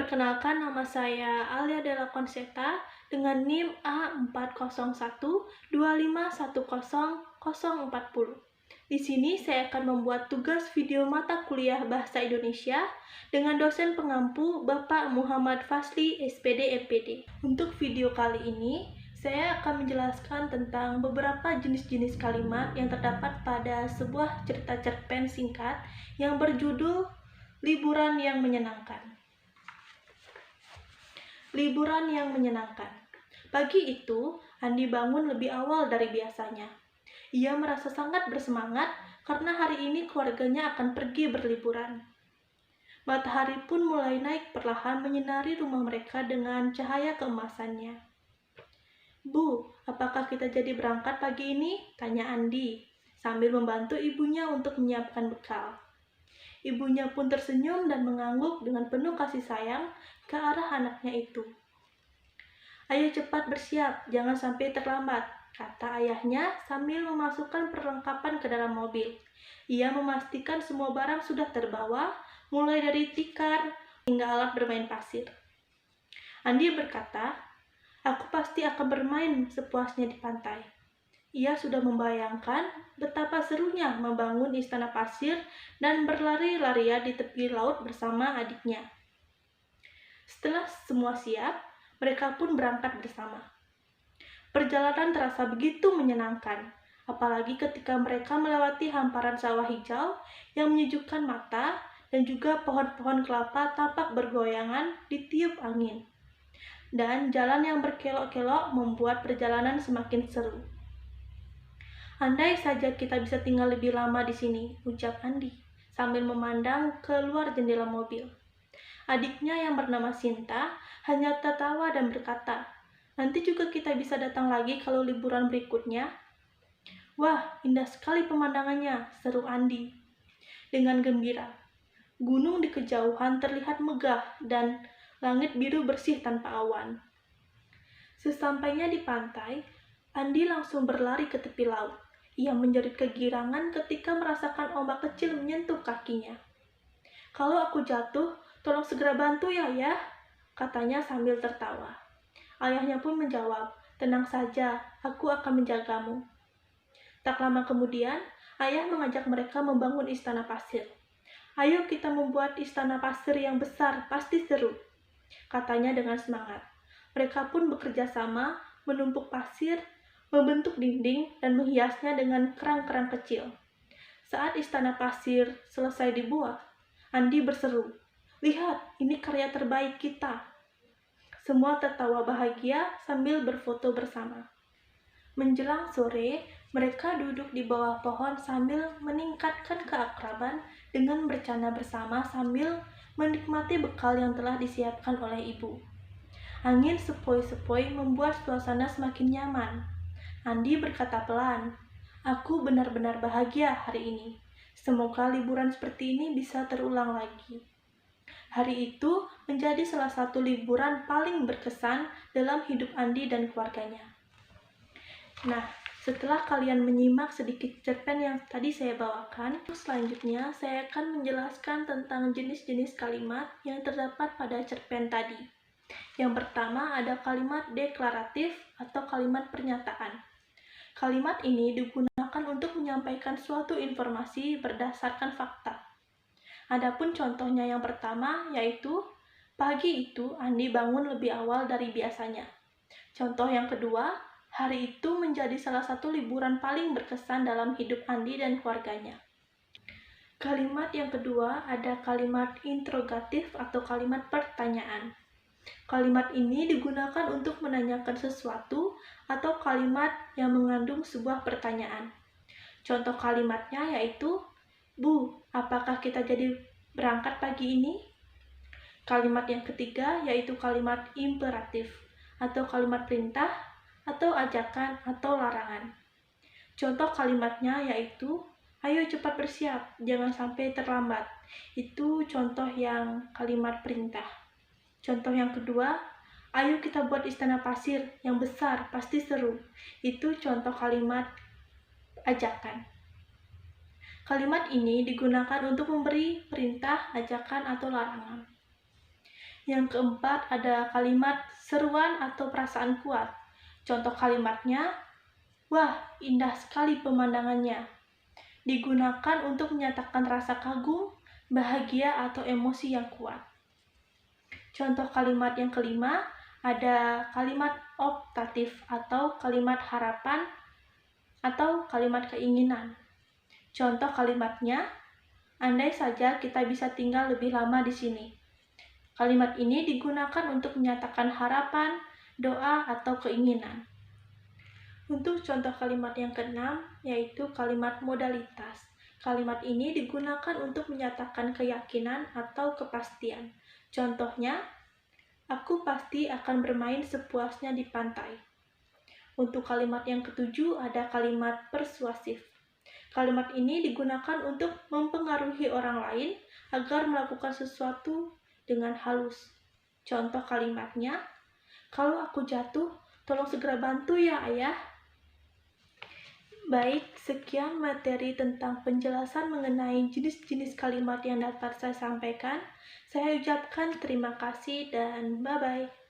Perkenalkan, nama saya Alia Della Conseta dengan NIM A40125100040. Di sini saya akan membuat tugas video mata kuliah Bahasa Indonesia dengan dosen pengampu Bapak Muhammad Fasli, SPD, MPD. Untuk video kali ini, saya akan menjelaskan tentang beberapa jenis-jenis kalimat yang terdapat pada sebuah cerita cerpen singkat yang berjudul Liburan yang Menyenangkan. Liburan yang menyenangkan. Pagi itu, Andi bangun lebih awal dari biasanya. Ia merasa sangat bersemangat karena hari ini keluarganya akan pergi berliburan. Matahari pun mulai naik perlahan menyinari rumah mereka dengan cahaya keemasannya. "Bu, apakah kita jadi berangkat pagi ini?" tanya Andi, sambil membantu ibunya untuk menyiapkan bekal. Ibunya pun tersenyum dan mengangguk dengan penuh kasih sayang ke arah anaknya itu. "Ayo cepat bersiap, jangan sampai terlambat," kata ayahnya sambil memasukkan perlengkapan ke dalam mobil. Ia memastikan semua barang sudah terbawa, mulai dari tikar hingga alat bermain pasir. Andi berkata, "Aku pasti akan bermain sepuasnya di pantai." Ia sudah membayangkan betapa serunya membangun istana pasir dan berlari-larian di tepi laut bersama adiknya. Setelah semua siap, mereka pun berangkat bersama. Perjalanan terasa begitu menyenangkan, apalagi ketika mereka melewati hamparan sawah hijau yang menyejukkan mata dan juga pohon-pohon kelapa tampak bergoyangan ditiup angin. Dan jalan yang berkelok-kelok membuat perjalanan semakin seru. "Andai saja kita bisa tinggal lebih lama di sini," ucap Andi, sambil memandang keluar jendela mobil. Adiknya yang bernama Sinta hanya tertawa dan berkata, "Nanti juga kita bisa datang lagi kalau liburan berikutnya." "Wah, indah sekali pemandangannya," seru Andi dengan gembira. Gunung di kejauhan terlihat megah dan langit biru bersih tanpa awan. Sesampainya di pantai, Andi langsung berlari ke tepi laut. Ia menjerit kegirangan ketika merasakan ombak kecil menyentuh kakinya. "Kalau aku jatuh, tolong segera bantu ya, Ayah," katanya sambil tertawa. Ayahnya pun menjawab, "Tenang saja, aku akan menjagamu." Tak lama kemudian, ayah mengajak mereka membangun istana pasir. "Ayo kita membuat istana pasir yang besar, pasti seru," katanya dengan semangat. Mereka pun bekerja sama, menumpuk pasir, membentuk dinding, dan menghiasnya dengan kerang-kerang kecil. Saat istana pasir selesai dibuat, Andi berseru, "Lihat, ini karya terbaik kita." Semua tertawa bahagia sambil berfoto bersama. Menjelang sore, mereka duduk di bawah pohon sambil meningkatkan keakraban dengan bercanda bersama sambil menikmati bekal yang telah disiapkan oleh ibu. Angin sepoi-sepoi membuat suasana semakin nyaman. Andi berkata pelan, "Aku benar-benar bahagia hari ini. Semoga liburan seperti ini bisa terulang lagi." Hari itu menjadi salah satu liburan paling berkesan dalam hidup Andi dan keluarganya. Nah, setelah kalian menyimak sedikit cerpen yang tadi saya bawakan, selanjutnya saya akan menjelaskan tentang jenis-jenis kalimat yang terdapat pada cerpen tadi. Yang pertama ada kalimat deklaratif atau kalimat pernyataan. Kalimat ini digunakan untuk menyampaikan suatu informasi berdasarkan fakta. Adapun contohnya yang pertama yaitu, "Pagi itu Andi bangun lebih awal dari biasanya." Contoh yang kedua, "Hari itu menjadi salah satu liburan paling berkesan dalam hidup Andi dan keluarganya." Kalimat yang kedua ada kalimat interrogatif atau kalimat pertanyaan. Kalimat ini digunakan untuk menanyakan sesuatu atau kalimat yang mengandung sebuah pertanyaan. Contoh kalimatnya yaitu, "Bu, apakah kita jadi berangkat pagi ini?" Kalimat yang ketiga yaitu kalimat imperatif atau kalimat perintah atau ajakan atau larangan. Contoh kalimatnya yaitu, "Ayo cepat bersiap, jangan sampai terlambat." Itu contoh yang kalimat perintah. Contoh yang kedua, "Ayo kita buat istana pasir yang besar, pasti seru." Itu contoh kalimat ajakan. Kalimat ini digunakan untuk memberi perintah, ajakan, atau larangan. Yang keempat ada kalimat seruan atau perasaan kuat. Contoh kalimatnya, wah, indah sekali pemandangannya. Digunakan untuk menyatakan rasa kagum, bahagia, atau emosi yang kuat. Contoh kalimat yang kelima, ada kalimat optatif atau kalimat harapan atau kalimat keinginan. Contoh kalimatnya, andai saja kita bisa tinggal lebih lama di sini. Kalimat ini digunakan untuk menyatakan harapan, doa, atau keinginan. Untuk contoh kalimat yang keenam, yaitu kalimat modalitas. Kalimat ini digunakan untuk menyatakan keyakinan atau kepastian. Contohnya, aku pasti akan bermain sepuasnya di pantai. Untuk kalimat yang ketujuh ada kalimat persuasif. Kalimat ini digunakan untuk mempengaruhi orang lain agar melakukan sesuatu dengan halus. Contoh kalimatnya, kalau aku jatuh, tolong segera bantu ya ayah. Baik, sekian materi tentang penjelasan mengenai jenis-jenis kalimat yang dapat saya sampaikan. Saya ucapkan terima kasih dan bye-bye.